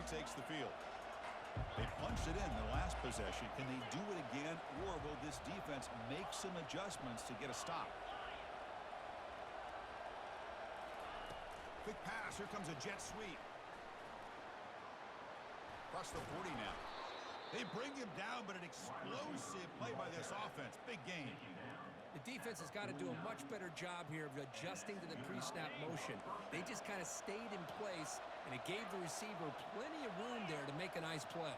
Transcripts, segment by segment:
takes the field. They punched it in the last possession. Can they do it again, or will this defense make some adjustments to get a stop? Quick pass. Here comes a jet sweep. Across the 40 now. They bring him down, but an explosive play by this offense. Big gain. The defense has got to do a much better job here of adjusting to the pre-snap motion. They just kind of stayed in place, and it gave the receiver plenty of room there to make a nice play.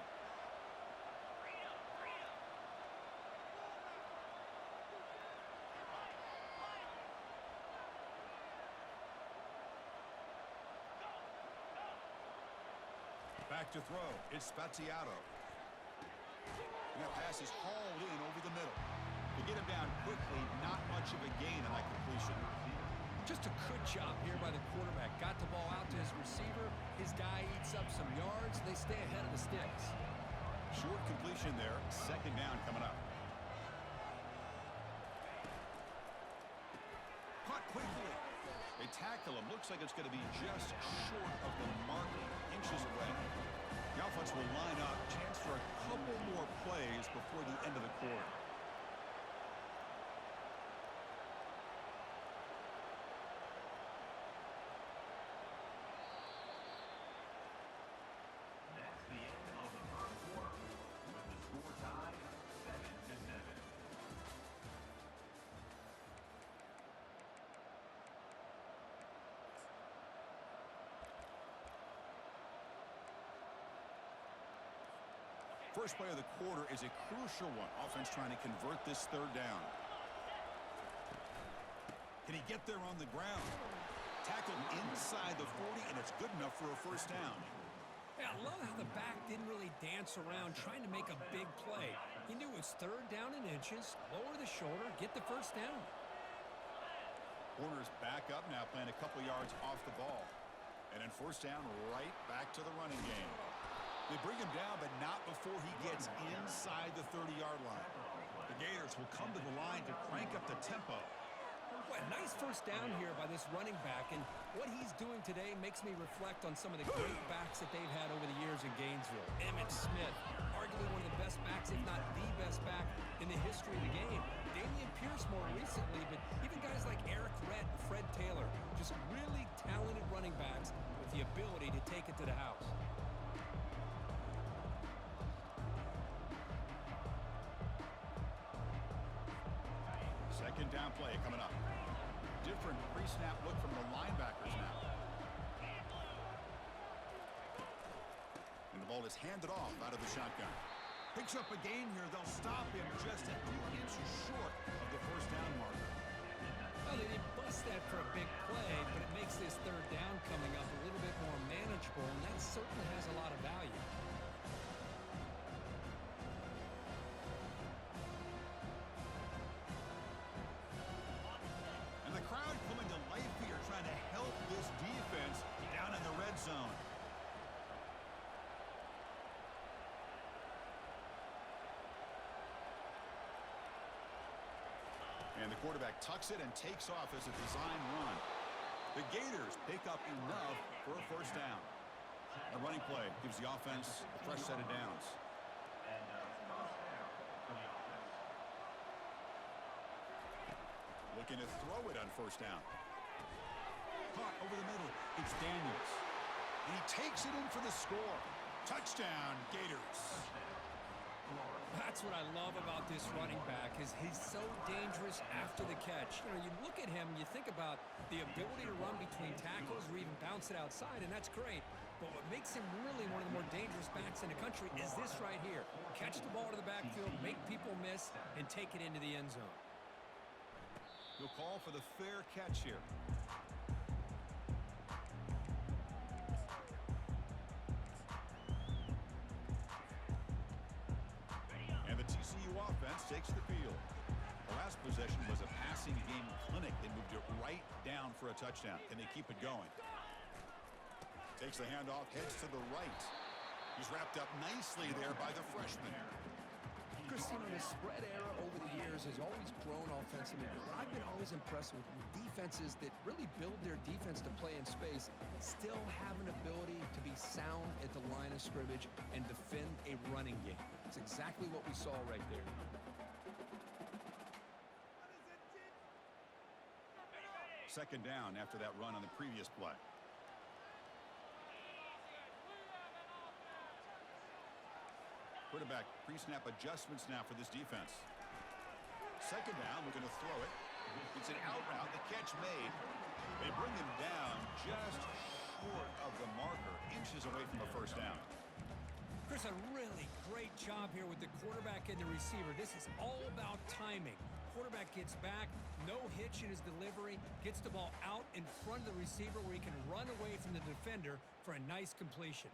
Back to throw. It's Spaziato. And that pass is hauled in over the middle. To get him down quickly, not much of a gain on that completion. Just a good job here by the quarterback. Got the ball out to his receiver. His guy eats up some yards. They stay ahead of the sticks. Short completion there. Second down coming up. Caught quickly. They tackle him. Looks like it's going to be just short of the mark, inches away. The offense will line up. Chance for a couple more plays before the end of the quarter. That's the end of the first quarter, with the score tied 7-7. First play of the quarter is a crucial one. Offense trying to convert this third down. Can he get there on the ground? Tackled inside the 40, and it's good enough for a first down. Yeah, I love how the back didn't really dance around trying to make a big play. He knew it was third down in inches, lower the shoulder, get the first down. Corner's back up now, playing a couple yards off the ball. And then first down, right back to the running game. They bring him down, but not before he gets inside the 30-yard line. The Gators will come to the line to crank up the tempo. Boy, nice first down here by this running back, and what he's doing today makes me reflect on some of the great backs that they've had over the years in Gainesville. Emmitt Smith, arguably one of the best backs, if not the best back in the history of the game. Dameon Pierce more recently, but even guys like Eric Redd and Fred Taylor, just really talented running backs with the ability to take it to the house. Second down play coming up. Different pre-snap look from the linebackers now. And the ball is handed off out of the shotgun. Picks up a gain here. They'll stop him just a few inches short of the first down marker. Well, they didn't bust that for a big play, but it makes this third down coming up a little bit more manageable, and that certainly has a lot of value. The crowd coming to life here, trying to help this defense down in the red zone. And the quarterback tucks it and takes off as a design run. The Gators pick up enough for a first down. A running play gives the offense a fresh set of downs. Looking to throw it on first down. Caught over the middle. It's Daniels. And he takes it in for the score. Touchdown, Gators. That's what I love about this running back is he's so dangerous after the catch. You know, you look at him, you think about the ability to run between tackles or even bounce it outside, and that's great. But what makes him really one of the more dangerous backs in the country is this right here. Catch the ball to the backfield, make people miss, and take it into the end zone. He'll call for the fair catch here. And the TCU offense takes the field. The last possession was a passing game clinic. They moved it right down for a touchdown. Can they keep it going? Takes the handoff, heads to the right. He's wrapped up nicely there by the freshman. Chris, in the spread era over the years, has always grown offensively, but what I've been always impressed with defenses that really build their defense to play in space still have an ability to be sound at the line of scrimmage and defend a running game. It's exactly what we saw right there. Second down after that run on the previous play. Quarterback pre-snap adjustments now for this defense. Second down, we're going to throw it. It's an out route, the catch made. They bring him down just short of the marker, inches away from a first down. Chris, a really great job here with the quarterback and the receiver. This is all about timing. Quarterback gets back, no hitch in his delivery, gets the ball out in front of the receiver where he can run away from the defender for a nice completion.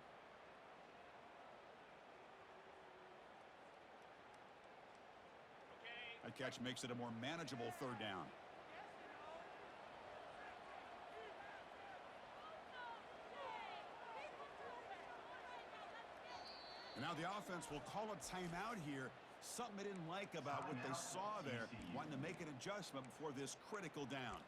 That catch makes it a more manageable third down. And now the offense will call a timeout here. Something they didn't like about what they saw there. Wanting to make an adjustment before this critical down.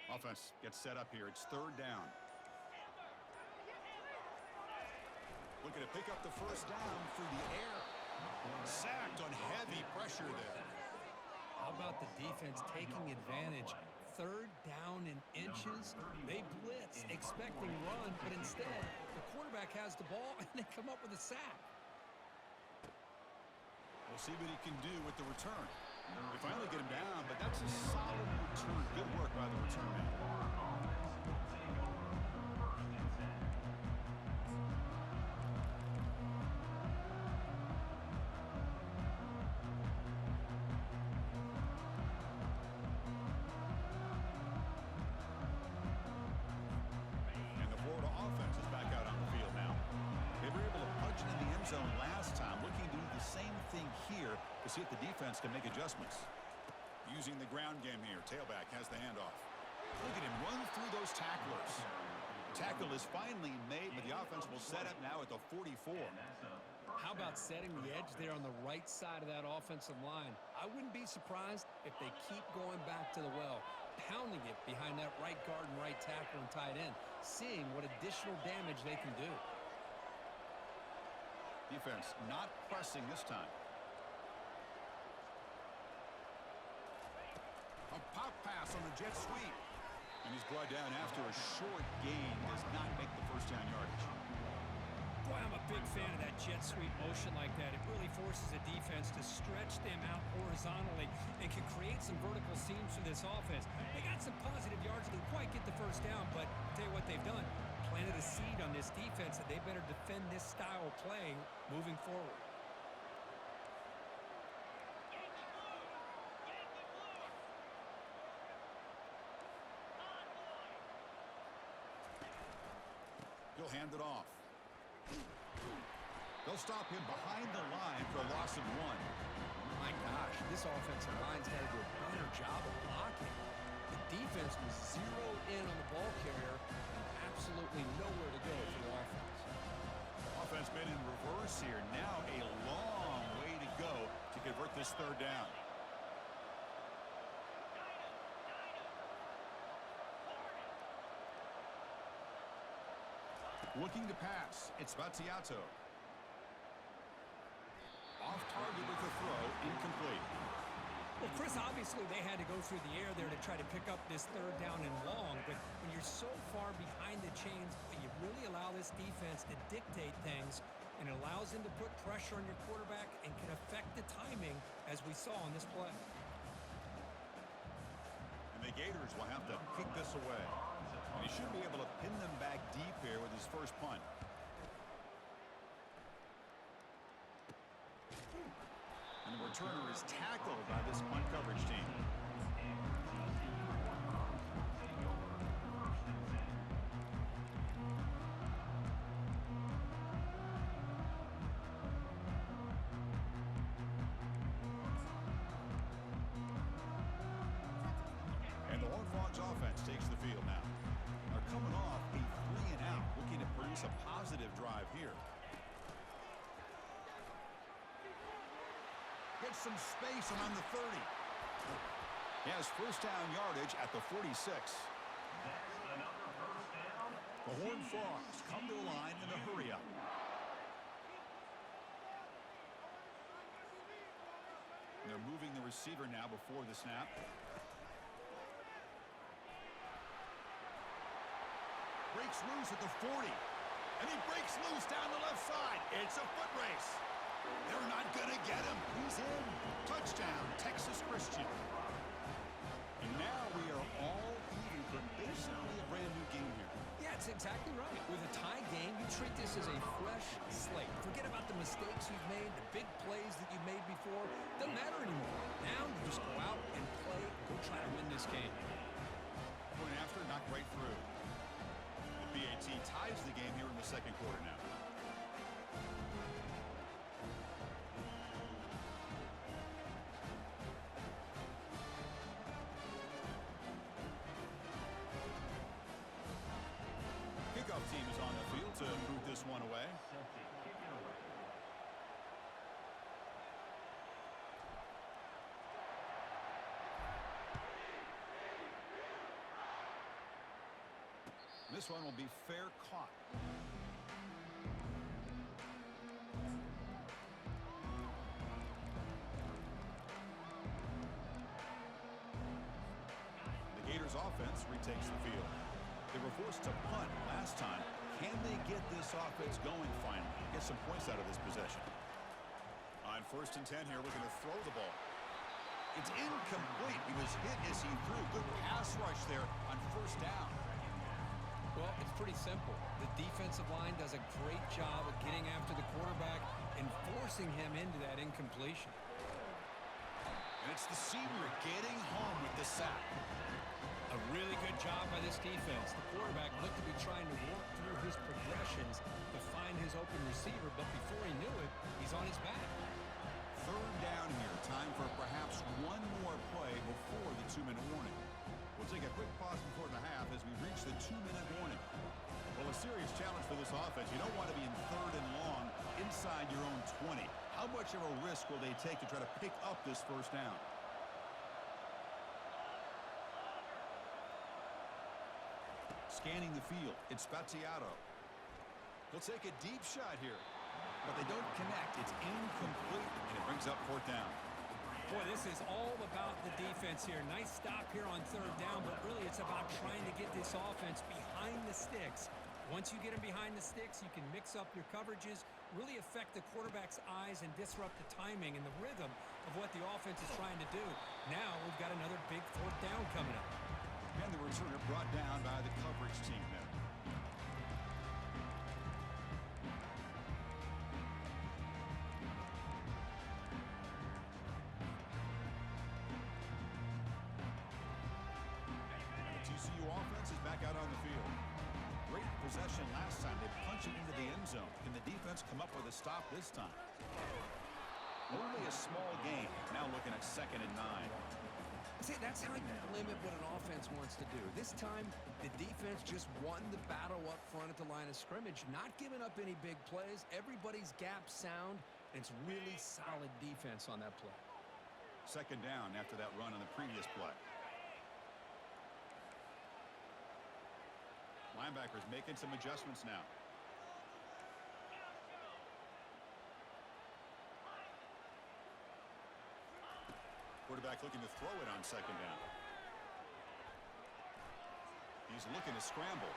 Offense gets set up here. It's third down. Looking to pick up the first down through the air. Sacked on heavy pressure there. How about the defense taking advantage? Third down in inches. They blitz, expecting run, but instead, the quarterback has the ball, and they come up with a sack. We'll see what he can do with the return. They finally get him down, but that's a solid return. Good work by the return man. And the Florida offense is back out on the field now. They were able to punch it in the end zone last time, looking to do the same thing here to see if the defense can make adjustments. Using the ground game here. Tailback has the handoff. Look at him run through those tacklers. The tackle is finally made, but the offense will set up now at the 44. How about setting the edge there on the right side of that offensive line? I wouldn't be surprised if they keep going back to the well, pounding it behind that right guard and right tackle and tight end, seeing what additional damage they can do. Defense not pressing this time. A pop pass on the jet sweep. And he's brought down after a short gain. Does not make the first down yardage. Boy, I'm a big fan of that jet sweep motion like that. It really forces the defense to stretch them out horizontally and can create some vertical seams for this offense. They got some positive yards. They didn't quite get the first down, but I'll tell you what they've done. Planted a seed on this defense that they better defend this style of play moving forward. He'll hand it off. They'll stop him behind the line for a loss of 1. My gosh, this offensive line's got to do a better job of blocking. The defense was zeroed in on the ball carrier and absolutely nowhere to go for the offense. Offense been in reverse here. Now a long way to go to convert this third down. Looking to pass. It's Battiato. Off target with the throw. Incomplete. Well, Chris, obviously they had to go through the air there to try to pick up this third down and long, but when you're so far behind the chains, you really allow this defense to dictate things, and it allows them to put pressure on your quarterback and can affect the timing, as we saw on this play. And the Gators will have to kick this away. And he should be able to pin them back deep here with his first punt. And the returner is tackled by this punt coverage team. Bulldogs offense takes the field now. They're coming off a 3-and-out, looking to produce a positive drive here. Gets some space around the 30. He has first down yardage at the 46. That's another first down. The Horned Frogs come to the line in a hurry-up. They're moving the receiver now before the snap. Breaks loose at the 40. And he breaks loose down the left side. It's a foot race. They're not going to get him. He's in. Touchdown, Texas Christian. And now we are all even for basically a brand new game here. Yeah, it's exactly right. With a tie game, you treat this as a fresh slate. Forget about the mistakes you've made, the big plays that you made before. Doesn't matter anymore. Now you just go out and play, go try to win this game. Point after, knocked right through. The BAT ties the game here in the second quarter now. Kickoff team is on the field to move this one away. This one will be fair caught. The Gators offense retakes the field. They were forced to punt last time. Can they get this offense going finally? Get some points out of this possession. On 1st and 10 here, looking to throw the ball. It's incomplete. He was hit as he threw. Good pass rush there on 1st down. Well, it's pretty simple. The defensive line does a great job of getting after the quarterback and forcing him into that incompletion. And it's the senior getting home with the sack. A really good job by this defense. The quarterback looked to be trying to work through his progressions to find his open receiver, but before he knew it, he's on his back. 3rd down here. Time for perhaps one more play before the 2-minute warning. We'll take a quick pause before the half as we reach the 2-minute warning. Well, a serious challenge for this offense. You don't want to be in 3rd and long inside your own 20. How much of a risk will they take to try to pick up this 1st down? Scanning the field, it's Spaziato. He'll take a deep shot here, but they don't connect. It's incomplete, and it brings up 4th down. Boy, this is all about the defense here. Nice stop here on 3rd down, but really it's about trying to get this offense behind the sticks. Once you get them behind the sticks, you can mix up your coverages, really affect the quarterback's eyes, and disrupt the timing and the rhythm of what the offense is trying to do. Now we've got another big 4th down coming up. And the returner brought down by the coverage team there. And the TCU offense is back out on the field. Great possession last time. They punched it into the end zone. Can the defense come up with a stop this time? Only a small gain. Now looking at 2nd and 9. See, that's how you limit what an offense wants to do. This time, the defense just won the battle up front at the line of scrimmage, not giving up any big plays. Everybody's gap sound, and it's really solid defense on that play. 2nd down after that run on the previous play. Linebackers making some adjustments now. Quarterback looking to throw it on 2nd down. He's looking to scramble.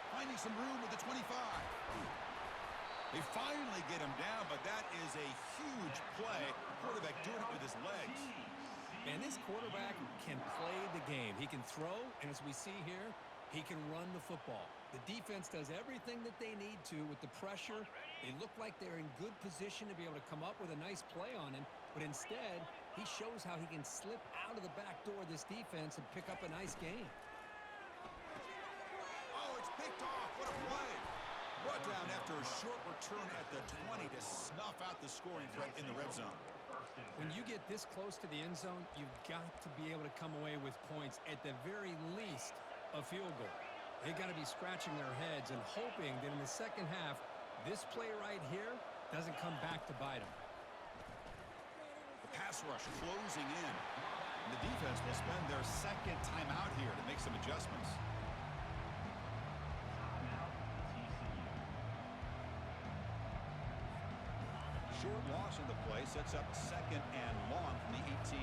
Finding some room with the 25. They finally get him down, but that is a huge play. Quarterback doing it with his legs. And this quarterback can play the game. He can throw, and as we see here, he can run the football. The defense does everything that they need to with the pressure. They look like they're in good position to be able to come up with a nice play on him, but instead, he shows how he can slip out of the back door of this defense and pick up a nice gain. Oh, it's picked off. What a play. Brought down after a short return at the 20 to snuff out the scoring threat in the red zone. When you get this close to the end zone, you've got to be able to come away with points, at the very least, a field goal. They've got to be scratching their heads and hoping that in the second half, this play right here doesn't come back to bite them. The pass rush closing in. And the defense will spend their second timeout here to make some adjustments. Short loss in the play sets up second and long from the 18.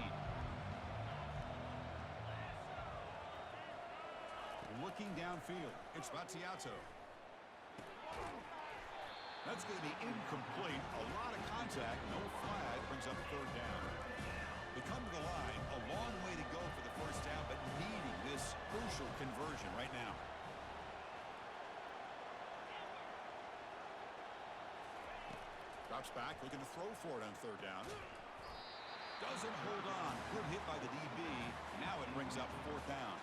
Looking downfield, it's Battiato. That's going to be incomplete. A lot of contact, no flag, brings up third down. They come to the line, a long way to go for the first down, but needing this crucial conversion right now. Drops back, looking to throw for it on third down. Doesn't hold on. Good hit by the DB. Now it brings up fourth down.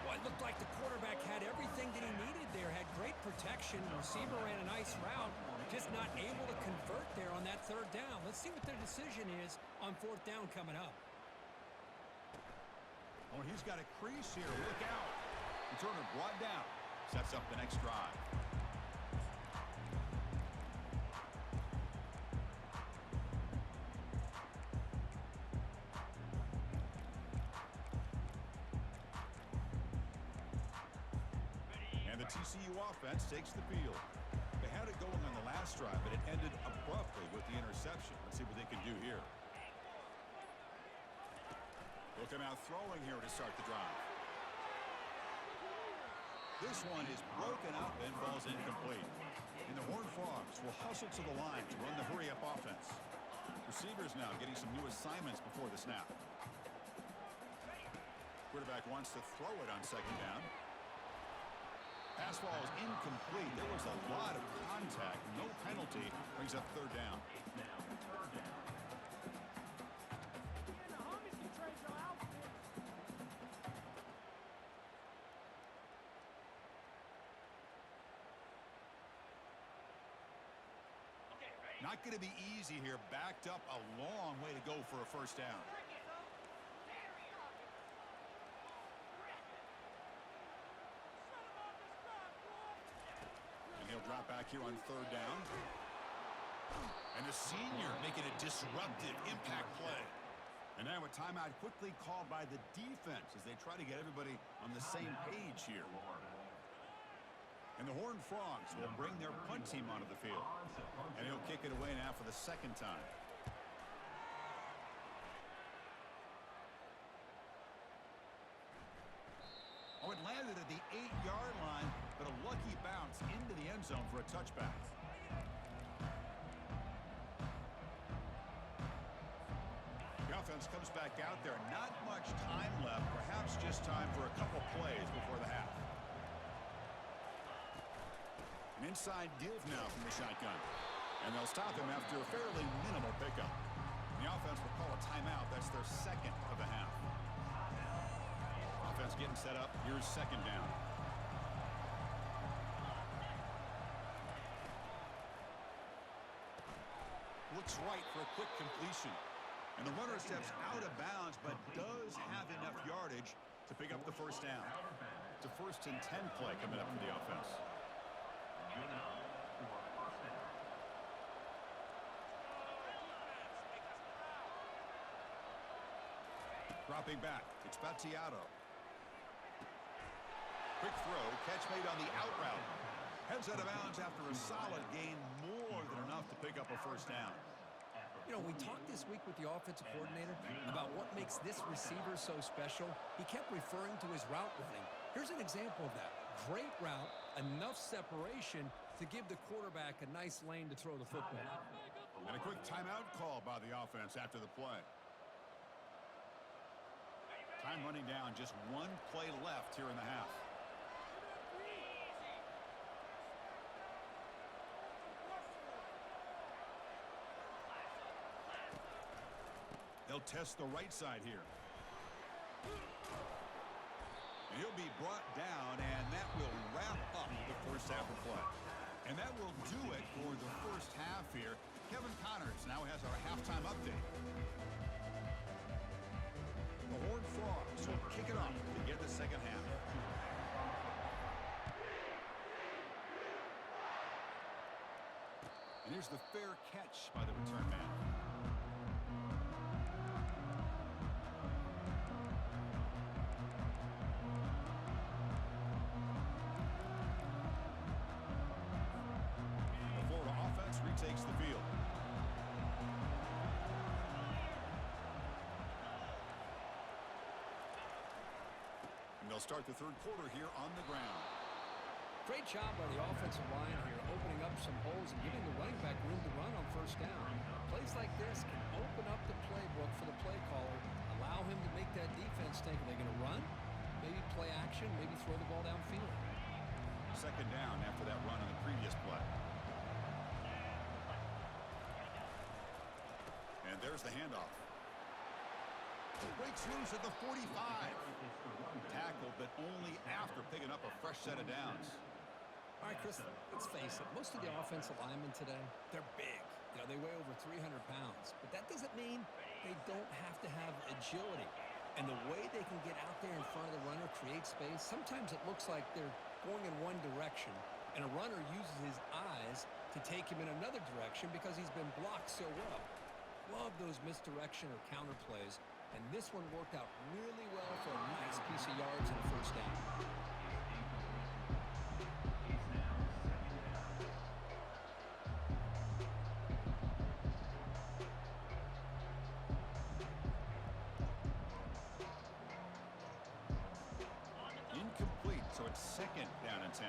Well, it looked like the quarterback had everything that he needed there. Had great protection. Receiver ran a nice route. Just not able to convert there on that third down. Let's see what their decision is on fourth down coming up. Oh, he's got a crease here. Look out. Returner brought down. Sets up the next drive. TCU offense takes the field. They had it going on the last drive, but it ended abruptly with the interception. Let's see what they can do here. Looking out throwing here to start the drive. This one is broken up and falls incomplete. And the Horned Frogs will hustle to the line to run the hurry-up offense. Receivers now getting some new assignments before the snap. Quarterback wants to throw it on second down. Pass ball is incomplete. There was a lot of contact. No penalty. Brings up third down. Not going to be easy here. Backed up a long way to go for a first down. He'll drop back here on third down. And the senior making a disruptive impact play. And now a timeout quickly called by the defense as they try to get everybody on the same page here. And the Horned Frogs will bring their punt team onto the field. And he'll kick it away now for the second time. Oh, it landed at the 8-yard line, but a lucky bounce into the end zone for a touchback. The offense comes back out there. Not much time left. Perhaps just time for a couple plays before the half. An inside give now from the shotgun. And they'll stop him after a fairly minimal pickup. The offense will call a timeout. That's their second of the half. Offense getting set up. Here's second down. Looks right for a quick completion. And the runner steps out of bounds, but does have enough yardage to pick up the first down. It's a 1st and 10 play coming up for the offense. Dropping back. It's Battiato. Quick throw. Catch made on the out route. Heads out of bounds after a solid gain. More than enough to pick up a first down. You know, we talked this week with the offensive coordinator about what makes this receiver so special. He kept referring to his route running. Here's an example of that. Great route, enough separation to give the quarterback a nice lane to throw the football. And a quick timeout call by the offense after the play. Time running down, just one play left here in the half. They'll test the right side here. And he'll be brought down, and that will wrap up the first half of play. And that will do it for the first half here. Kevin Connors now has our halftime update. The Horned Frogs will kick it off to begin the second half. And here's the fair catch by the return man. The Florida offense retakes the field. And they'll start the third quarter here on the ground. Great job by the offensive line here, opening up some holes and giving the running back room to run on first down. Plays like this can open up the playbook for the play caller, allow him to make that defense think, are they going to run? Maybe play action, maybe throw the ball downfield. Second down after that run on the previous play. And there's the handoff. Breaks loose at the 45. Tackled, but only after picking up a fresh set of downs. All right, Chris, let's face it. Most of the offensive linemen today, they're big. You know, they weigh over 300 pounds. But that doesn't mean they don't have to have agility. And the way they can get out there in front of the runner, create space, sometimes it looks like they're going in one direction, and a runner uses his eyes to take him in another direction because he's been blocked so well. Love those misdirection or counter plays, and this one worked out really well for a nice piece of yards and a first down. Incomplete, so it's second down and 10.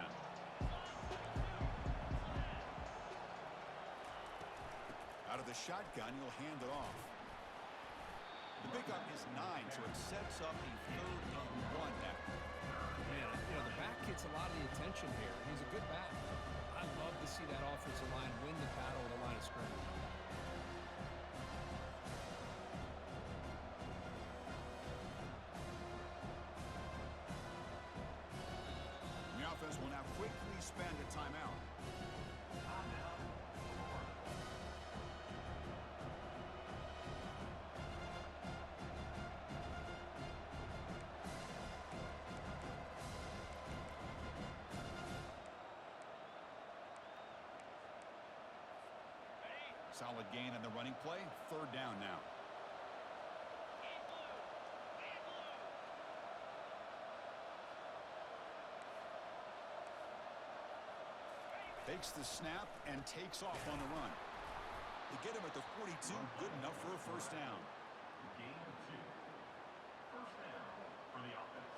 Out of the shotgun, he'll hand it off. The pickup is 9, so it sets up a 3rd and 1 now. Man, you know, the back gets a lot of the attention here. He's a good back. I love to see that offensive line win the battle at the line of scrimmage. The offense will now quickly spend a timeout. Solid gain on the running play. 3rd down now. Takes the snap and takes off on the run. They get him at the 42. Good enough for a first down. Gain of 2. First down for the offense.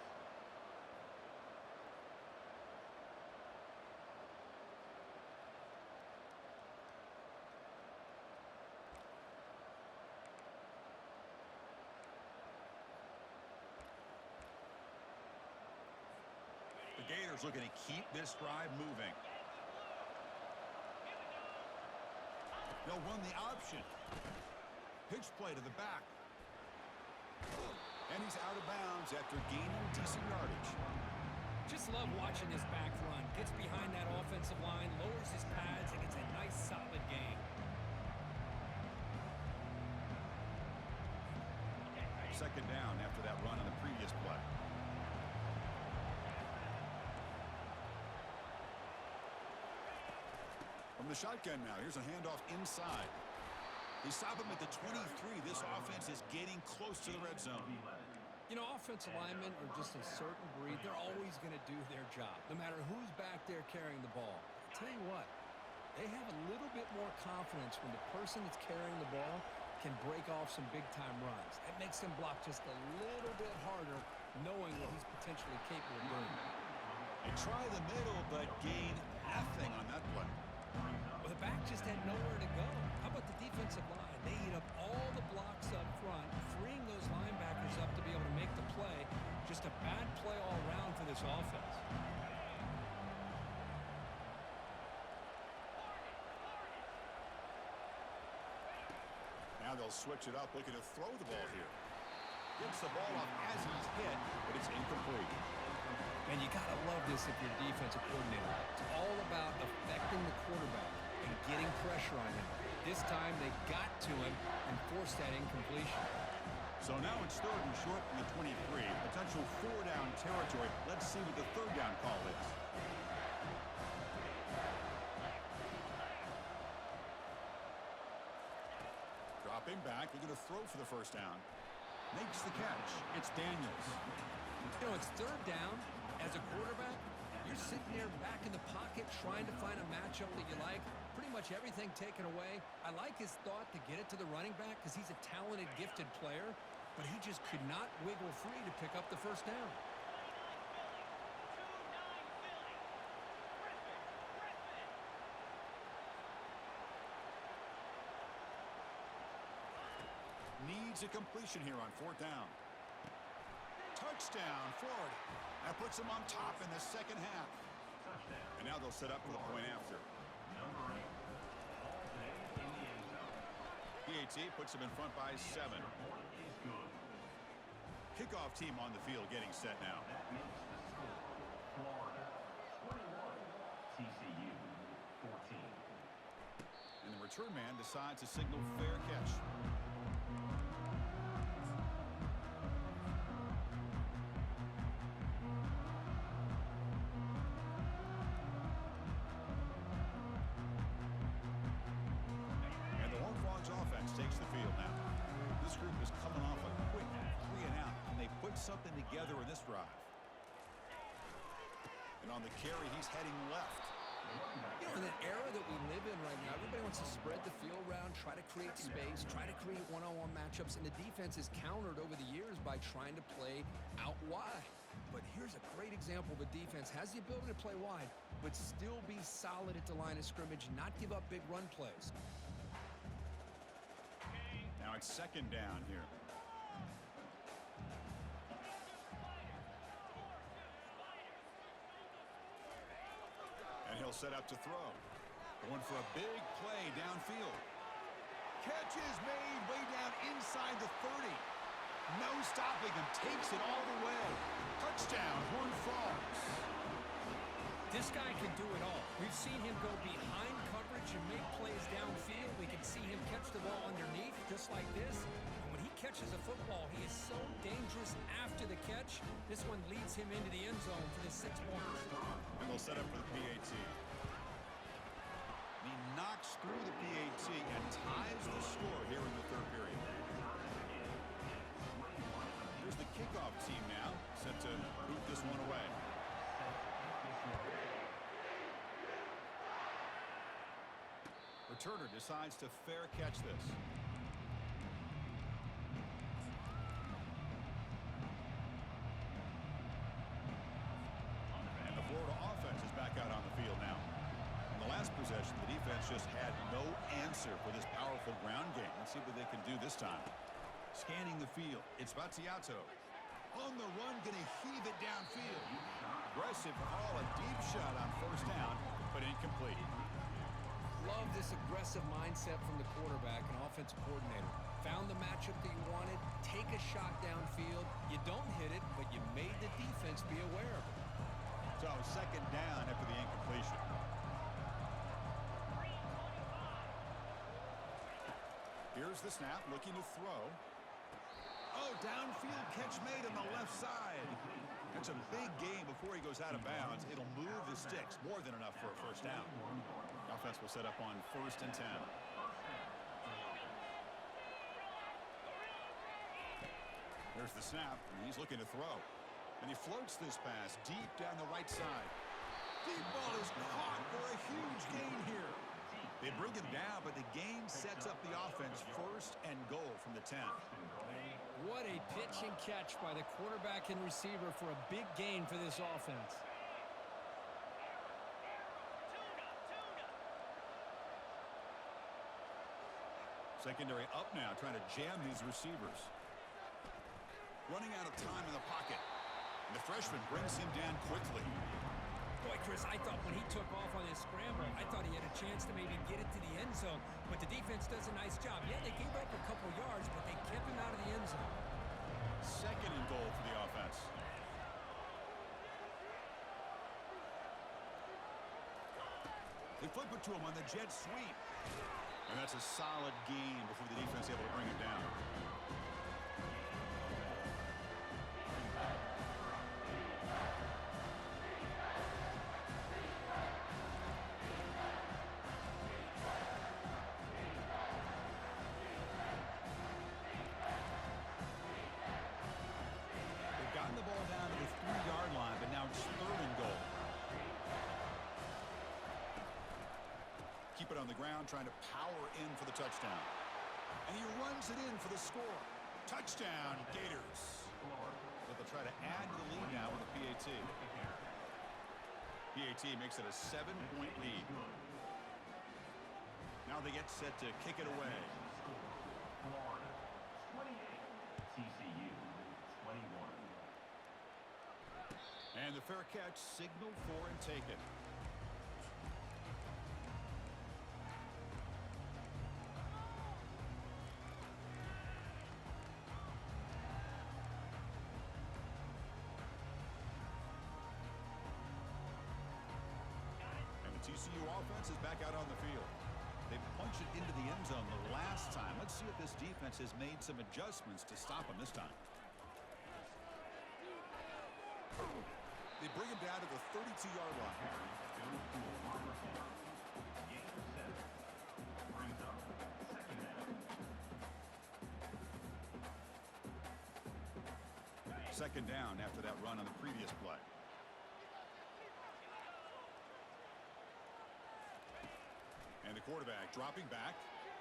The Gators looking to keep this drive moving. They'll run the option. Pitch play to the back. And he's out of bounds after gaining decent yardage. Just love watching this back run. Gets behind that offensive line, lowers his pads, and gets a nice solid gain. Second down after that run on the previous play. From the shotgun now, here's a handoff inside. They stop him at the 23. This offense is getting close to the red zone. You know, offensive linemen are just a certain breed. They're always going to do their job, no matter who's back there carrying the ball. I'll tell you what, they have a little bit more confidence when the person that's carrying the ball can break off some big-time runs. That makes them block just a little bit harder, knowing what he's potentially capable of doing. They try the middle, but gain nothing on that play. Well, the back just had nowhere to go. How about the defensive line? They eat up all the blocks up front, freeing those linebackers up to be able to make the play. Just a bad play all around for this offense. Now they'll switch it up, looking to throw the ball here. Gets the ball off as he's hit, but it's incomplete. And you got to love this if you're a defensive coordinator. It's all about affecting the forced that incompletion. So now it's 3rd and short from the 23. Potential 4-down territory. Let's see what the 3rd down call is. Dropping back, looking to throw for the 1st down. Makes the catch. It's Daniels. You know, it's 3rd down. As a quarterback, you're sitting there back in the pocket trying to find a matchup that you like. Pretty much everything taken away. I like his thought to get it to the running back because he's a talented, gifted player, but he just could not wiggle free to pick up the 1st down. Needs a completion here on 4th down. Touchdown, Florida. That puts them on top in the 2nd half. And now they'll set up for the point after. Number 8, all day in the end zone. PAT puts them in front by 7. Point is good. Kickoff team on the field getting set now. That makes the score Florida 21, TCU 14. And the return man decides to signal fair catch. And the Horned Frogs offense takes the field now. This group is coming off a quick 3 and out, and they put something together in this drive. And on the carry, he's heading left. You know, in the era that we live in right now, everybody wants to spread the field around, try to create space, try to create one-on-one matchups, and the defense is countered over the years by trying to play out wide. But here's a great example of a defense has the ability to play wide, but still be solid at the line of scrimmage, not give up big run plays. Now it's 2nd down here. And he'll set up to throw. Going for a big play downfield. Catch is made way down inside the 30. No stopping him. Takes it all the way. Touchdown, Horned Frogs. This guy can do it all. We've seen him go behind coverage and make plays downfield. We can see him catch the ball underneath just like this. And when he catches a football, he is so dangerous after the catch. This one leads him into the end zone for the 6 points. And they'll set up for the PAT. He knocks through the PAT and ties the score here in the 3rd period. Here's the kickoff team now, set to boot this one away. Returner decides to fair catch this. And the Florida offense is back out on the field now. In the last possession, the defense just had no answer for this powerful ground game. Let's see what they can do this time. Scanning the field, it's Battiato. On the run, going to heave it downfield. Aggressive call, a deep shot on 1st down, but incomplete. Love this aggressive mindset from the quarterback and offensive coordinator. Found the matchup that you wanted, take a shot downfield. You don't hit it, but you made the defense be aware of it. So 2nd down after the incompletion. Here's the snap, looking to throw. Oh, downfield catch made on the left side. That's a big gain before he goes out of bounds. It'll move the sticks, more than enough for a 1st down. Offense will set up on 1st and 10. There's the snap, and he's looking to throw. And he floats this pass deep down the right side. Deep ball is caught for a huge gain here. They bring him down, but the gain sets up the offense 1st and goal from the 10. What a pitch and catch by the quarterback and receiver for a big gain for this offense. Secondary up now, trying to jam these receivers. Running out of time in the pocket. And the freshman brings him down quickly. Boy, Chris, I thought when he took off on his scramble, I thought he had a chance to maybe get it to the end zone. But the defense does a nice job. Yeah, they gave up a couple yards, but they kept him out of the end zone. 2nd and goal for the offense. They flip it to him on the jet sweep. And that's a solid gain before the defense able to bring him down. They've gotten the ball down to the 3-yard line, but now it's 3rd and goal. Keep it on the ground, trying to power in for the touchdown. And he runs it in for the score. Touchdown, Gators. But they'll try to add to the lead now with a PAT. PAT makes it a 7-point lead. Now they get set to kick it away. Florida 28, TCU 21. And the fair catch signaled for and taken. TCU offense is back out on the field. They punched it into the end zone the last time. Let's see if this defense has made some adjustments to stop them this time. They bring him down to the 32-yard line. Second down after that run on the previous play. And the quarterback dropping back.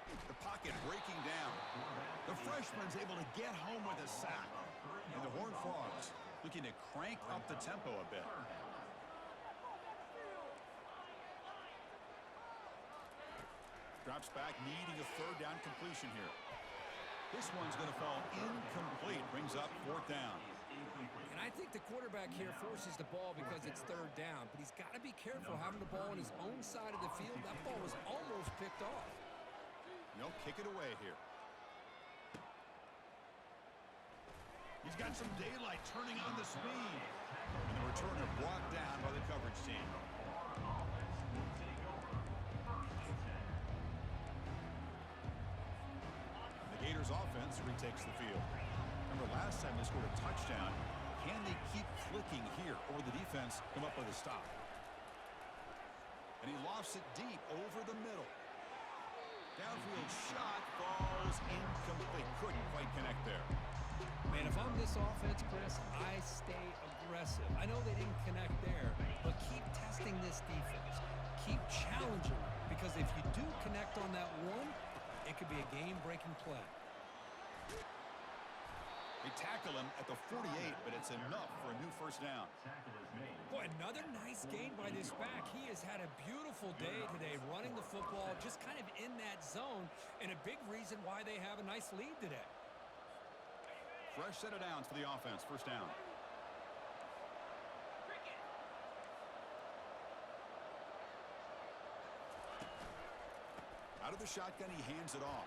The pocket breaking down. The freshman's able to get home with a sack. And the Horned Frogs looking to crank up the tempo a bit. Drops back, needing a 3rd down completion here. This one's going to fall incomplete. Brings up 4th down. And I think the quarterback here forces the ball because it's 3rd down. But he's got to be careful having the ball on his own side of the field. That ball was almost picked off. They'll kick it away here. He's got some daylight turning on the speed. And the returner brought down by the coverage team. The Gators offense retakes the field. Remember last time they scored a touchdown. Can they keep clicking here, or the defense come up with a stop? And he lofts it deep over the middle. Downfield shot falls incomplete. Couldn't quite connect there. Man, if I'm this offense, Chris, I stay aggressive. I know they didn't connect there, but keep testing this defense. Keep challenging them, because if you do connect on that one, it could be a game-breaking play. They tackle him at the 48, but it's enough for a new 1st down. Boy, another nice gain by this back. He has had a beautiful day today running the football, just kind of in that zone, and a big reason why they have a nice lead today. Fresh set of downs for the offense. 1st down. Out of the shotgun, he hands it off.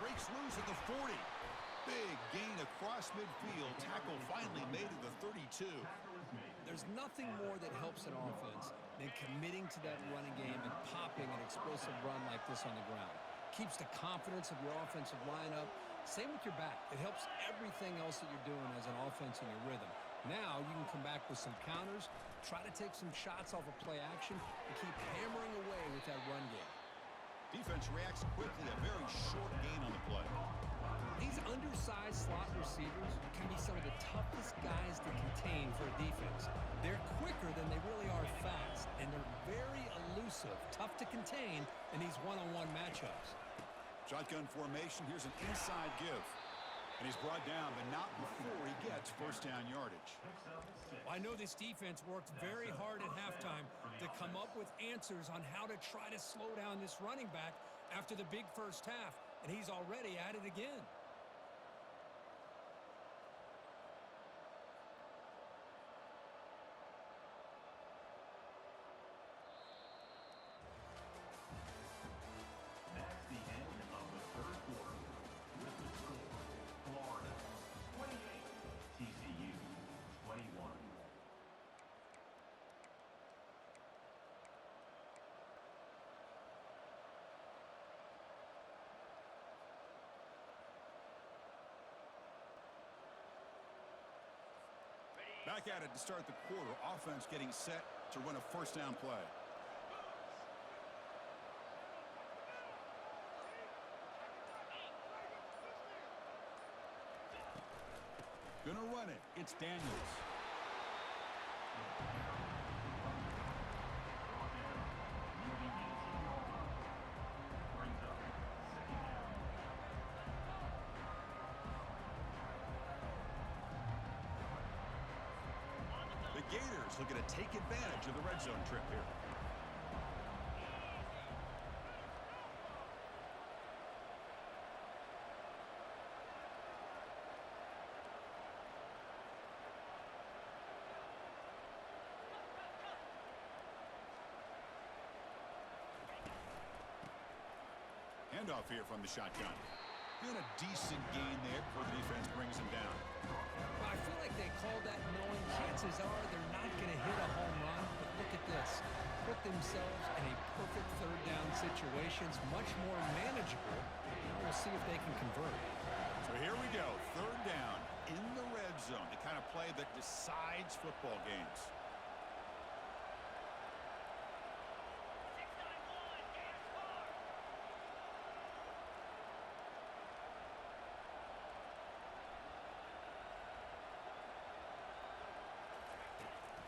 Breaks loose at the 40. Big gain across midfield. Tackle finally made to the 32. There's nothing more that helps an offense than committing to that running game and popping an explosive run like this on the ground. Keeps the confidence of your offensive lineup. Same with your back. It helps everything else that you're doing as an offense in your rhythm. Now you can come back with some counters, try to take some shots off of play action, and keep hammering away with that run game. Defense reacts quickly. A very short gain on the play. These undersized slot receivers can be some of the toughest guys to contain for a defense. They're quicker than they really are fast, and they're very elusive, tough to contain in these one-on-one matchups. Shotgun formation. Here's an inside give. And he's brought down, but not before he gets 1st down yardage. I know this defense worked very hard at halftime to come up with answers on how to try to slow down this running back after the big 1st half, and he's already at it again. That's the end of the 3rd quarter. With the score, Florida 28, TCU 21. Back at it to start the quarter. Offense getting set to run a first down play. Gonna run it. It's Daniels. The Gators looking to take advantage of the red zone trip here. Handoff here from the shotgun. Doing a decent gain there before the defense brings him down. Well, I feel like they called that knowing chances are they're not going to hit a home run. But look at this. Put themselves in a perfect third down situation. It's much more manageable. Now we'll see if they can convert. So here we go. Third down in the red zone. The kind of play that decides football games.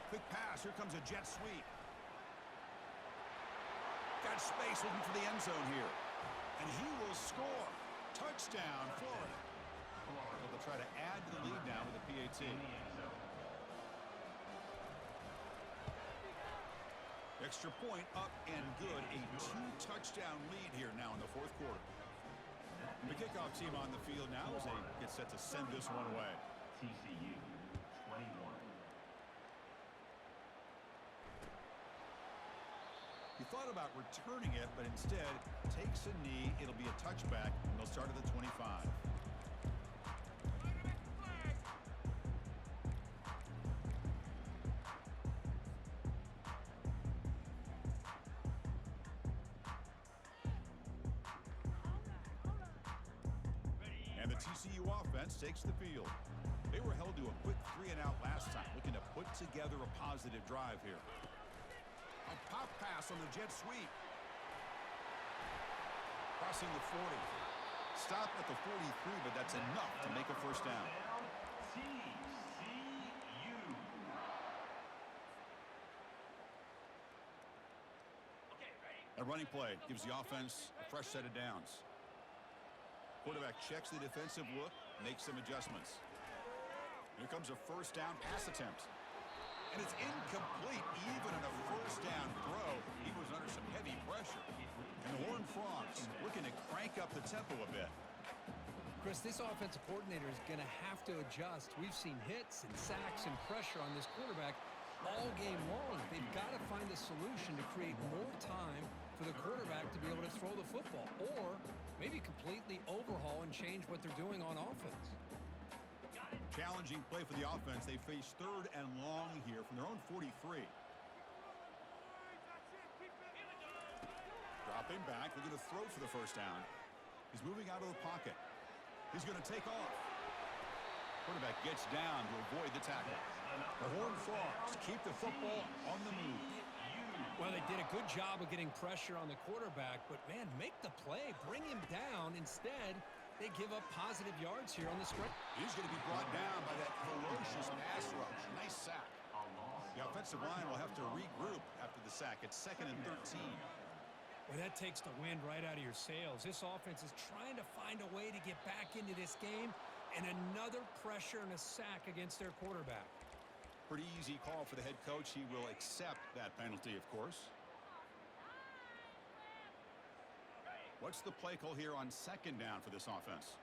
Quick pass. Here comes a jet sweep. Got space looking for the end zone here. And he will score. Touchdown, Florida. They'll try to add to the lead now with a PAT. Extra point up and good. A 2-touchdown lead here now in the fourth quarter. And the kickoff team on the field now as they get set to send this one away. TCU 21. He thought about returning it, but instead takes a knee. It'll be a touchback, and they'll start at the 25. And the TCU offense takes the field. They were held to a quick 3-and-out last time, looking to put together a positive drive here. A pop pass on the jet sweep. Crossing the 40. Stop at the 43, but that's enough to make a first down. TCU. A running play gives the offense a fresh set of downs. Quarterback checks the defensive look, makes some adjustments. Here comes a first down pass attempt. And it's incomplete. Even in a first down throw, he was under some heavy pressure. And the Horned Frogs looking to crank up the tempo a bit. Chris, this offensive coordinator is going to have to adjust. We've seen hits and sacks and pressure on this quarterback all game long. They've got to find a solution to create more time for the quarterback to be able to throw the football, or maybe completely overhaul and change what they're doing on offense. Challenging play for the offense. They face third and long here from their own 43. Dropping back, looking to throw for the first down. He's moving out of the pocket. He's going to take off. Quarterback gets down to avoid the tackle. The Horned Frogs keep the football on the move. Well, they did a good job of getting pressure on the quarterback, but, man, make the play. Bring him down. Instead, they give up positive yards here on the stretch. He's going to be brought down by that ferocious pass rush. Nice sack. The offensive line will have to regroup after the sack. It's 2nd and 13. Well, that takes the wind right out of your sails. This offense is trying to find a way to get back into this game, and another pressure and a sack against their quarterback. Pretty easy call for the head coach. He will accept that penalty, of course. What's the play call here on 2nd down for this offense?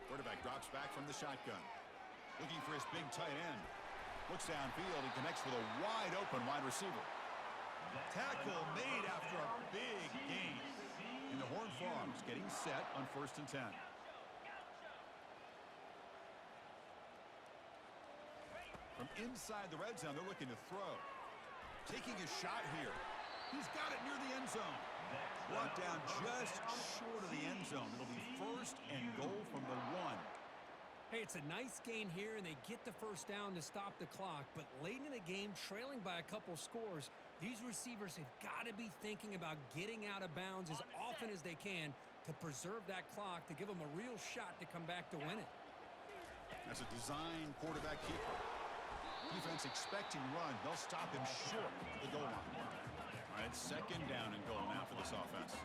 Quarterback drops back from the shotgun. Looking for his big tight end. Looks downfield and connects with a wide open wide receiver. Tackle made after a big gain. And the Horned Frogs getting set on 1st and 10. From inside the red zone, they're looking to throw. Taking a shot here. He's got it near the end zone. Brought down just short of the end zone. It'll be first and goal from the 1. Hey, it's a nice gain here, and they get the first down to stop the clock. But late in the game, trailing by a couple scores, these receivers have got to be thinking about getting out of bounds as often as they can to preserve that clock, to give them a real shot to come back to win it. That's a design quarterback keeper. Defense expecting run. They'll stop him short of the goal line. All right, second down and goal now for this offense.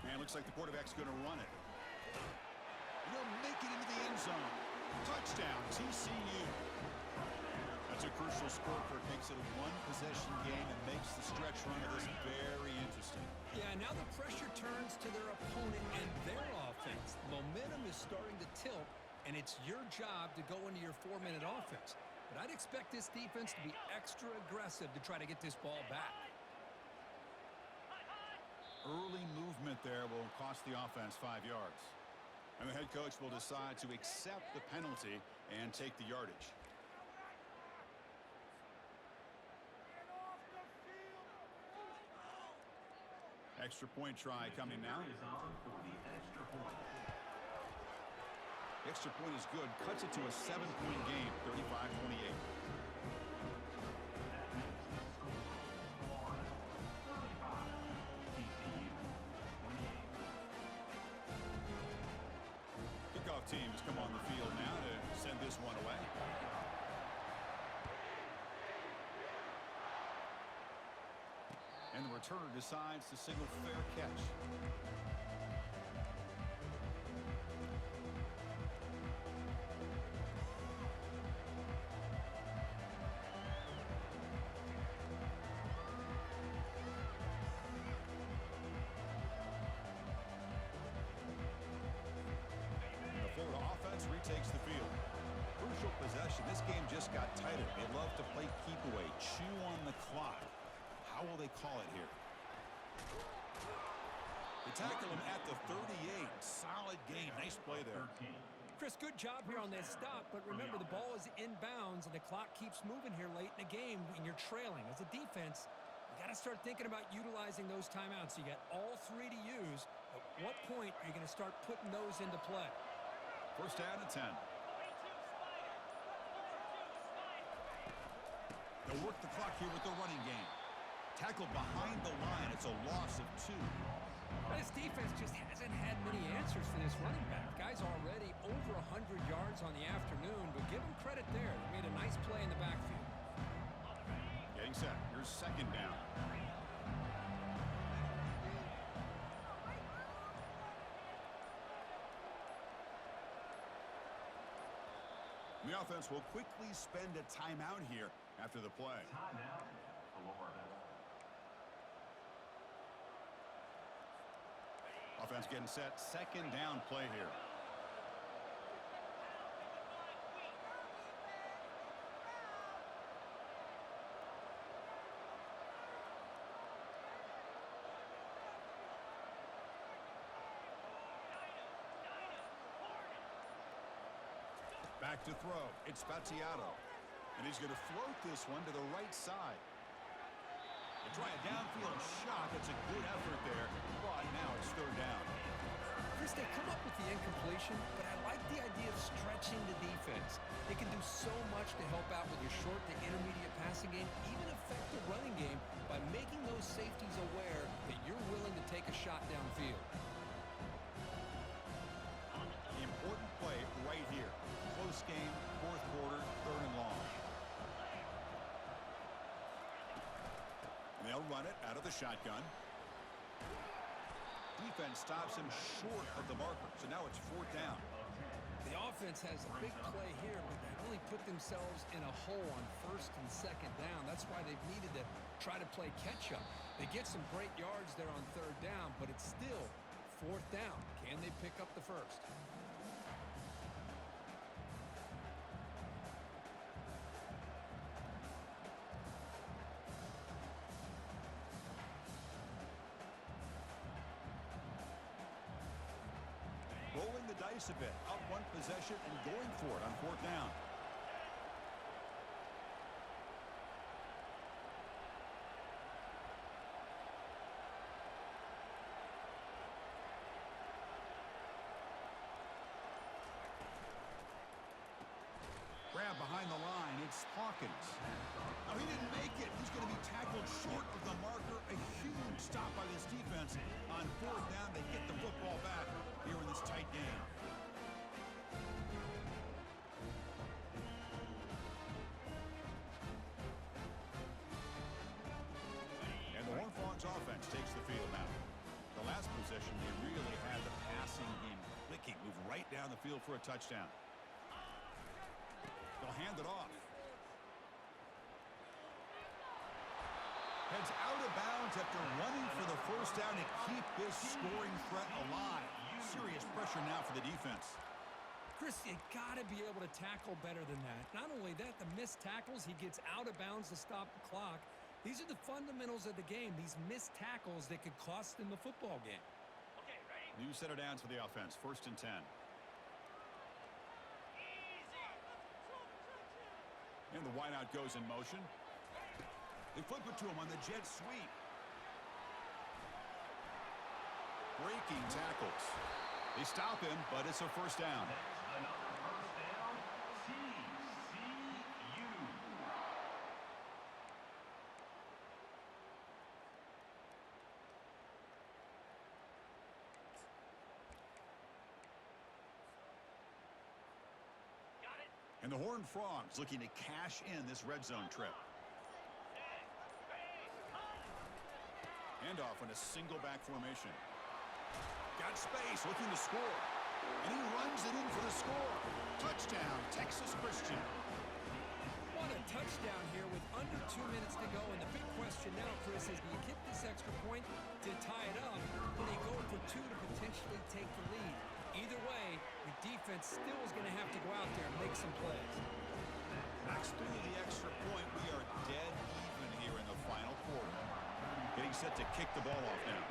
Man, looks like the quarterback's going to run it. He'll make it into the end zone. Touchdown, TCU. That's a crucial score for it. Makes it a one-possession game and makes the stretch run of this very interesting. Yeah, now the pressure turns to their opponent and their offense. Momentum is starting to tilt, and it's your job to go into your 4-minute offense. But I'd expect this defense to be extra aggressive to try to get this ball back. Early movement there will cost the offense 5 yards. And the head coach will decide to accept the penalty and take the yardage. Extra point try coming now. Extra point is good. Cuts it to a 7-point game, 35-28. Teams come on the field now to send this one away. And the returner decides to signal fair catch. Retakes the field. Crucial possession. This game just got tighter. They love to play keep away, chew on the clock. How will they call it here? They tackle him at the 38. Solid game. Nice play there. Chris, good job here on this stop, but remember the ball is inbounds and the clock keeps moving here late in the game and you're trailing. As a defense, you got to start thinking about utilizing those timeouts. You got all 3 to use. At what point are you going to start putting those into play? First down and 10. They'll work the clock here with the running game. Tackled behind the line. It's a loss of 2. This defense just hasn't had many answers for this running back. Guy's already over 100 yards on the afternoon, but give him credit there. They made a nice play in the backfield. Getting set. Here's second down. The offense will quickly spend a timeout here after the play. Timeout, Florida. Offense getting set. Second down play here. Back to throw. It's Battiato. And he's going to float this one to the right side. They try a downfield shot. That's a good effort there. But now it's third down. Chris, they come up with the incompletion, but I like the idea of stretching the defense. They can do so much to help out with your short to intermediate passing game, even affect the running game by making those safeties aware that you're willing to take a shot downfield. Important play right here. Close game, fourth quarter, third and long. And they'll run it out of the shotgun. Defense stops him short of the marker, so now it's fourth down. The offense has a big play here, but they really put themselves in a hole on first and second down. That's why they've needed to try to play catch-up. They get some great yards there on third down, but it's still fourth down. Can they pick up the first? Rolling the dice a bit, up one possession and going for it on fourth down. grab behind the line. It's Hawkins. Oh, he didn't make it. He's going to be tackled short of the marker. A huge stop by this defense. On fourth down, they get the football back here in this tight game. And the Horned Frogs offense takes the field now. The last possession, they really had the passing game clicking. Move right down the field for a touchdown. They'll hand it off. Heads out of bounds after running for the first down to keep this scoring threat alive. Serious pressure now for the defense. Chris, you got to be able to tackle better than that. Not only that, the missed tackles, he gets out of bounds to stop the clock. These are the fundamentals of the game. These missed tackles that could cost them the football game. Okay, ready? New set of downs for the offense. 1st and 10. And the wideout goes in motion. They flip it to him on the jet sweep. Breaking tackles. They stop him, but it's a first down. Another first down. TCU. Got it. And the Horned Frogs looking to cash in this red zone trip. Handoff on a single back formation. Got space, looking to score. And he runs it in for the score. Touchdown, Texas Christian. What a touchdown here with under 2 minutes to go. And the big question now, Chris, is do you get this extra point to tie it up, or do you go for 2 to potentially take the lead? Either way, the defense still is going to have to go out there and make some plays. Knocks through the extra point. We are dead even here in the final quarter. Getting set to kick the ball off now.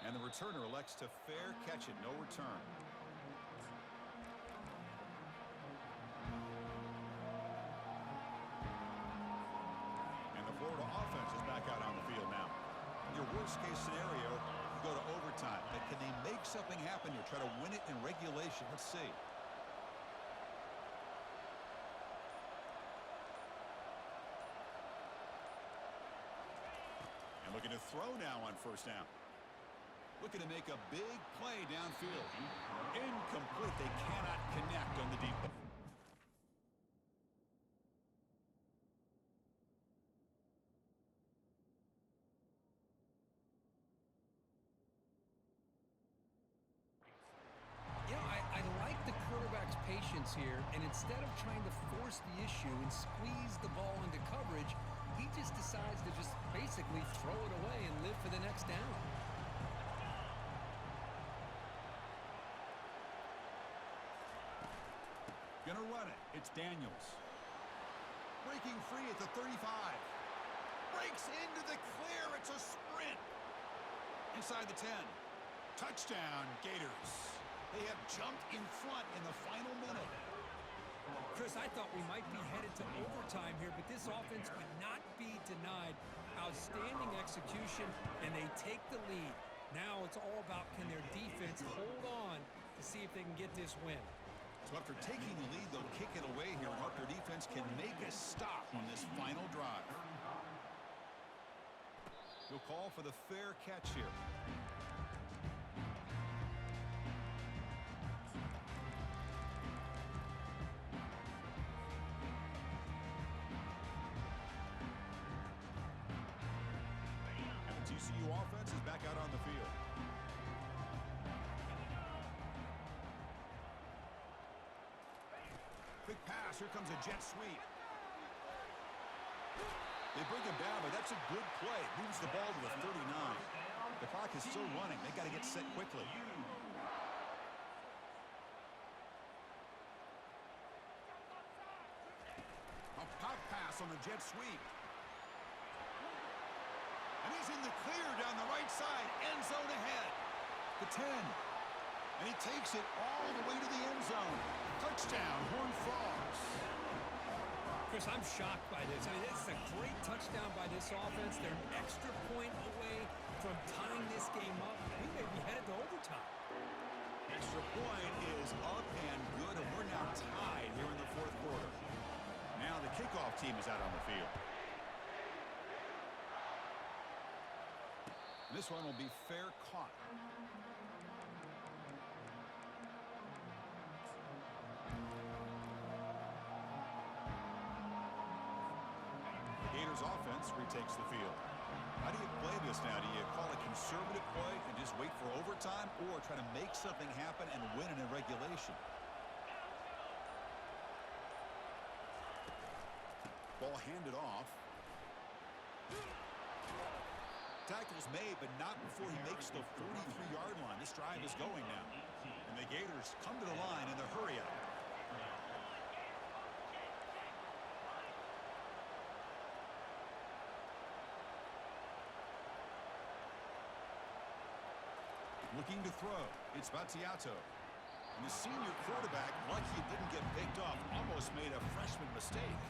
And the returner elects to fair catch it, no return. And the Florida offense is back out on the field now. Your worst case scenario, you go to overtime. But can they make something happen here? Try to win it in regulation. Let's see. Looking to throw now on first down. Looking to make a big play downfield. Incomplete. They cannot connect on the deep ball. I like the quarterback's patience here, and instead of trying to force the issue and squeeze the ball into coverage, he just decides to just basically throw it away and live for the next down. Gonna run it. It's Daniels. Breaking free at the 35. Breaks into the clear. It's a sprint. Inside the 10. Touchdown, Gators. They have jumped in front in the final minute. Chris, I thought we might be headed to overtime here, but this offense would not be denied. Outstanding execution, and they take the lead. Now it's all about can their defense hold on to see if they can get this win. So after taking the lead, they'll kick it away here and hope their defense can make a stop on this final drive. He'll call for the fair catch here. TCU offense is back out on the field. Quick pass. Here comes a jet sweep. They bring him down, but that's a good play. Moves the ball to the 39. The clock is still running. They got to get set quickly. A pop pass on the jet sweep. And he's in the clear down the right side. End zone ahead. The 10. And he takes it all the way to the end zone. Touchdown, Horned Frogs. Chris, I'm shocked by this. I mean, it's a great touchdown by this offense. They're an extra point away from tying this game up. We may be headed to overtime. extra point is up and good, and we're now tied here in the fourth quarter. Now the kickoff team is out on the field. This one will be fair caught. Gators offense retakes the field. How do you play this now? Do you call a conservative play and just wait for overtime, or try to make something happen and win it in regulation? Ball handed off. Tackle's made, but not before he makes the 43-yard line. This drive is going now. And the Gators come to the line in the hurry up. Looking to throw. It's Battiato. And the senior quarterback, lucky it didn't get picked off, almost made a freshman mistake.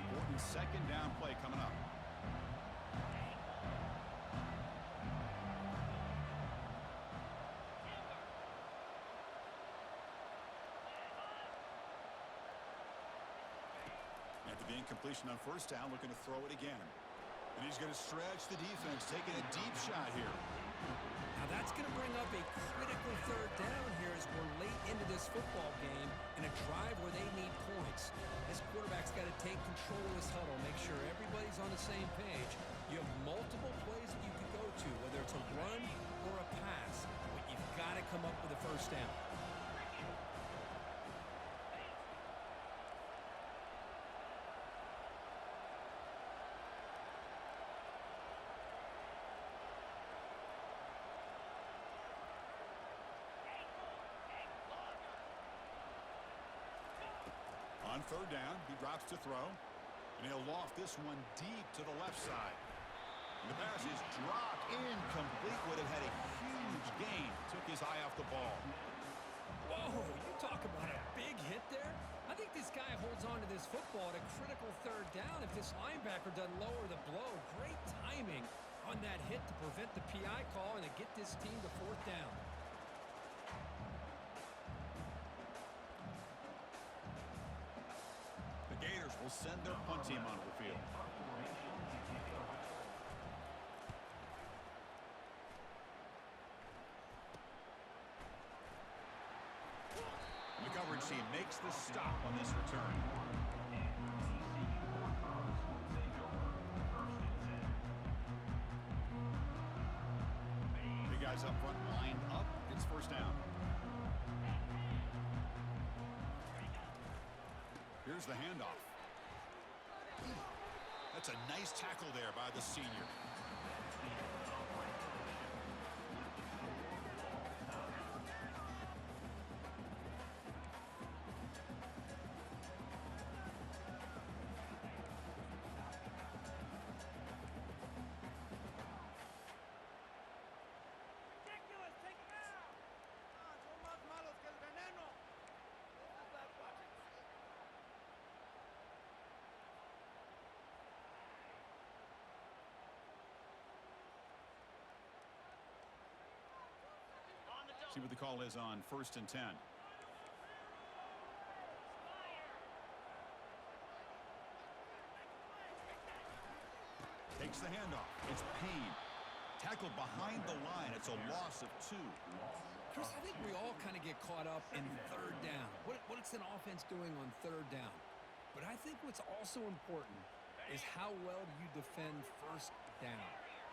Important second down play coming up. After the incompletion on first down, looking to throw it again. And he's going to stretch the defense, taking a deep shot here. Now that's going to bring up a critical third down here as we're late into this football game in a drive where they need points. This quarterback's got to take control of this huddle, make sure everybody's on the same page. You have multiple plays that you could go to, whether it's a run or a pass, but you've got to come up with a first down. On third down, he drops to throw. And he'll loft this one deep to the left side. And the pass is dropped incomplete. Would have had a huge gain. Took his eye off the ball. Whoa, you talk about a big hit there. I think this guy holds on to this football at a critical third down if this linebacker doesn't lower the blow. Great timing on that hit to prevent the PI call and to get this team to fourth down. Gators will send their punt team onto the field. The coverage team makes the stop on this return. The guys up front lined up. It's first down. Here's the handoff. That's a nice tackle there by the senior. See what the call is on 1st and 10. Takes the handoff. It's Payne. Tackled behind the line. It's a loss of 2. Chris, I think we all kind of get caught up in third down. What's an offense doing on third down? But I think what's also important is how well do you defend first down.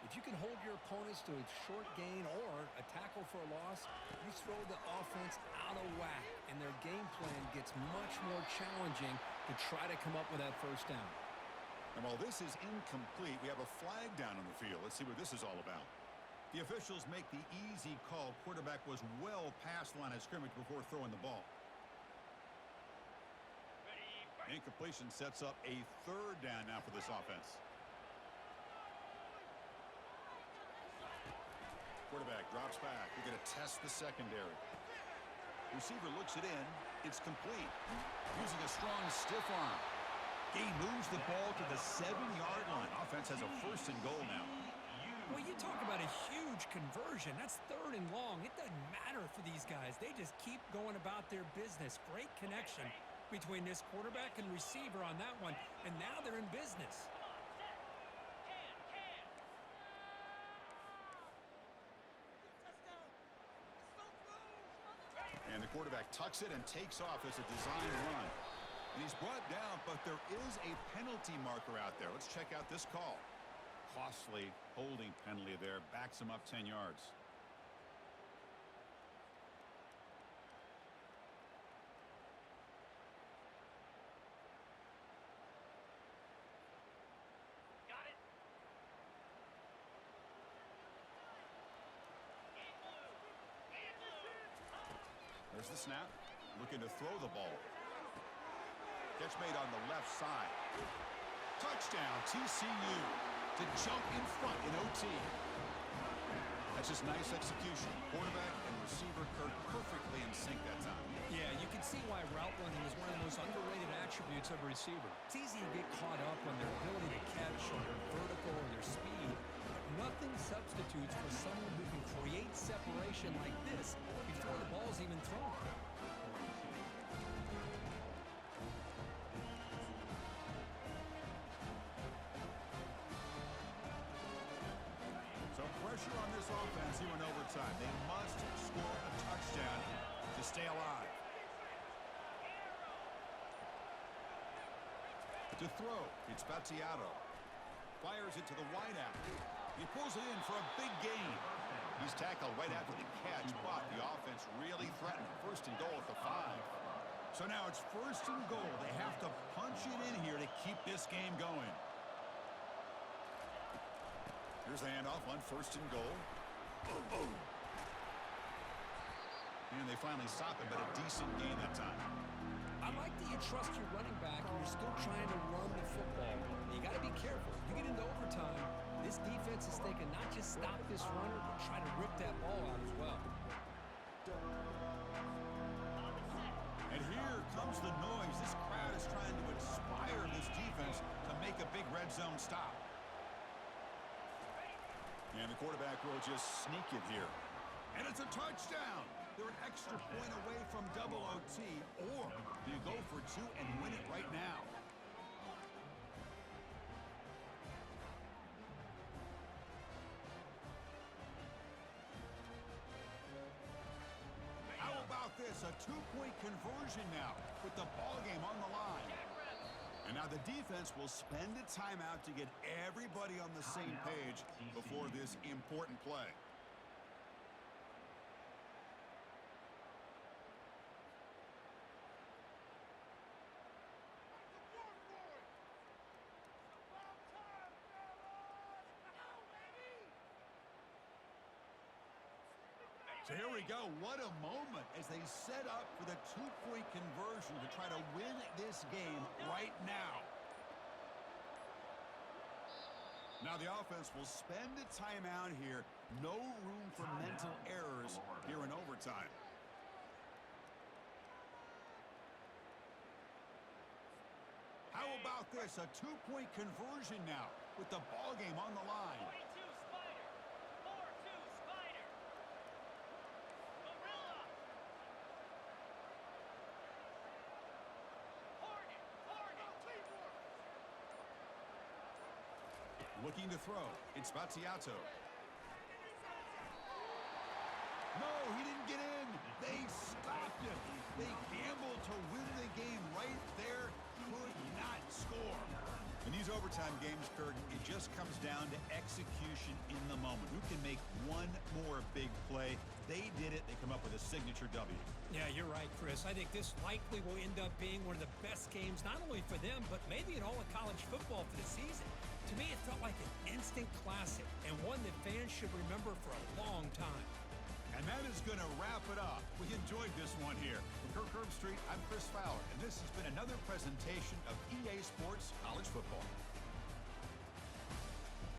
If you can hold your opponents to a short gain or a tackle for a loss, you throw the offense out of whack, and their game plan gets much more challenging to try to come up with that first down. And while this is incomplete, we have a flag down on the field. Let's see what this is all about. The officials make the easy call. Quarterback was well past line of scrimmage before throwing the ball. Incompletion sets up a third down now for this offense. Quarterback drops back. We're going to test the secondary. Receiver looks it in. It's complete. Using a strong stiff arm. Gain moves the ball to the 7-yard line. Offense has a 1st and goal now. Well, you talk about a huge conversion. That's 3rd and long. It doesn't matter for these guys. They just keep going about their business. Great connection between this quarterback and receiver on that one, and now they're in business. And the quarterback tucks it and takes off as a design run. And he's brought down, but there is a penalty marker out there. Let's check out this call. Costly holding penalty there. Backs him up 10 yards. There's the snap. Looking to throw the ball. Catch made on the left side. Touchdown, TCU. To jump in front in OT. That's just nice execution. Quarterback and receiver Kirk perfectly in sync that time. Yeah, you can see why route running is one of the most underrated attributes of a receiver. It's easy to get caught up on their ability to catch or their vertical or their speed, but nothing substitutes for someone who can create separation like this before the ball's even thrown. So pressure on this offense here in overtime. They must score a touchdown to stay alive. To throw, it's Battiato. Fires it to the wideout. He pulls it in for a big gain. He's tackled right after the catch, but the offense really threatened. 1st and goal at the 5. So now it's 1st and goal. They have to punch it in here to keep this game going. Here's the handoff on 1st and goal. And they finally stop it, but a decent gain that time. I like that you trust your running back and you're still trying to run the football. You got to be careful. You get into overtime, this defense is thinking not just stop this runner, but try to rip that ball out as well. And here comes the noise. This crowd is trying to inspire this defense to make a big red zone stop. And the quarterback will just sneak it here. And it's a touchdown. They're an extra point away from double OT, or do you go for 2 and win it right now? How about this? A 2-point conversion now with the ball game on the line. And now the defense will spend a timeout to get everybody on the same page before this important play. So here we go. What a moment as they set up for the 2-point conversion to try to win this game right now. Now the offense will spend a timeout here. No room for mental errors here in overtime. How about this? A 2-point conversion now with the ball game on the line. Looking to throw. It's Battiato. No, he didn't get in. They stopped him. They gambled to win the game right there. Could not score. In these overtime games, Kirk, it just comes down to execution in the moment. Who can make one more big play? They did it. They come up with a signature W. Yeah, you're right, Chris. I think this likely will end up being one of the best games, not only for them, but maybe in all of college football for the season. To me, it felt like an instant classic and one that fans should remember for a long time. And that is going to wrap it up. We enjoyed this one here. From Kirk Herbstreit, I'm Chris Fowler, and this has been another presentation of EA Sports College Football.